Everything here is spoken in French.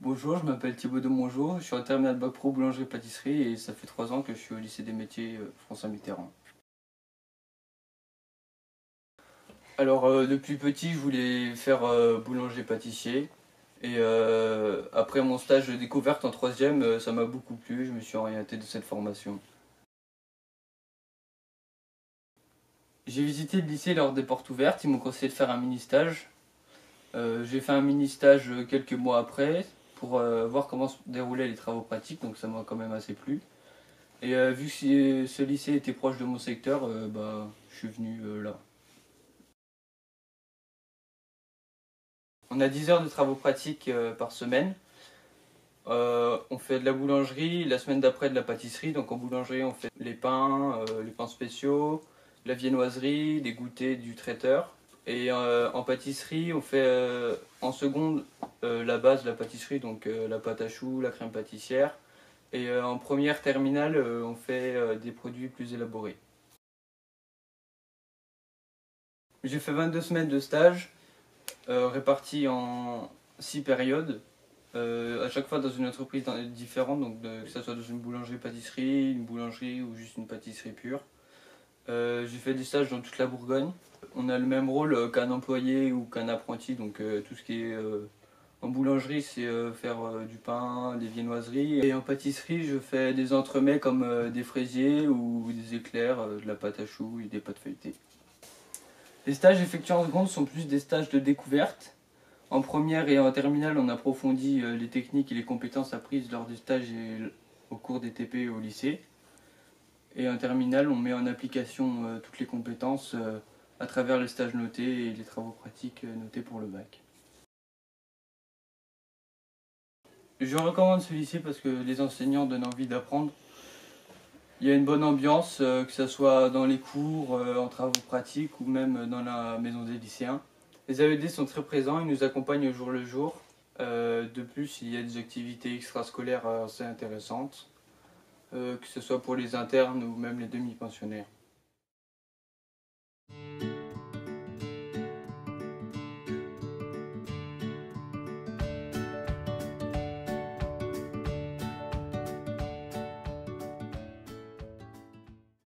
Bonjour, je m'appelle Thibaut de Mongeau, je suis en terminale bac pro boulangerie-pâtisserie et ça fait 3 ans que je suis au lycée des métiers François Mitterrand. Alors depuis petit je voulais faire boulanger-pâtissier et après mon stage de découverte en troisième ça m'a beaucoup plu, je me suis orienté de cette formation. J'ai visité le lycée lors des portes ouvertes, ils m'ont conseillé de faire un mini-stage. J'ai fait un mini-stage quelques mois après pour voir comment se déroulaient les travaux pratiques, donc ça m'a quand même assez plu. Et vu que ce lycée était proche de mon secteur, je suis venu là. On a 10 heures de travaux pratiques par semaine. On fait de la boulangerie, la semaine d'après de la pâtisserie. Donc en boulangerie, on fait les pains spéciaux, la viennoiserie, des goûters du traiteur. Et en pâtisserie, on fait en seconde la base de la pâtisserie, donc la pâte à choux, la crème pâtissière. Et en première terminale, on fait des produits plus élaborés. J'ai fait 22 semaines de stage, réparties en 6 périodes, à chaque fois dans une entreprise différente, donc que ce soit dans une boulangerie-pâtisserie, une boulangerie ou juste une pâtisserie pure. J'ai fait des stages dans toute la Bourgogne. On a le même rôle qu'un employé ou qu'un apprenti, donc tout ce qui est en boulangerie, c'est faire du pain, des viennoiseries. Et en pâtisserie, je fais des entremets comme des fraisiers ou des éclairs, de la pâte à choux et des pâtes feuilletées. Les stages effectués en seconde sont plus des stages de découverte. En première et en terminale, on approfondit les techniques et les compétences apprises lors des stages et au cours des TP au lycée. Et en terminale, on met en application toutes les compétences à travers les stages notés et les travaux pratiques notés pour le bac. Je recommande ce lycée parce que les enseignants donnent envie d'apprendre. Il y a une bonne ambiance, que ce soit dans les cours, en travaux pratiques ou même dans la maison des lycéens. Les AED sont très présents, ils nous accompagnent au jour le jour. De plus, il y a des activités extrascolaires assez intéressantes, que ce soit pour les internes ou même les demi-pensionnaires.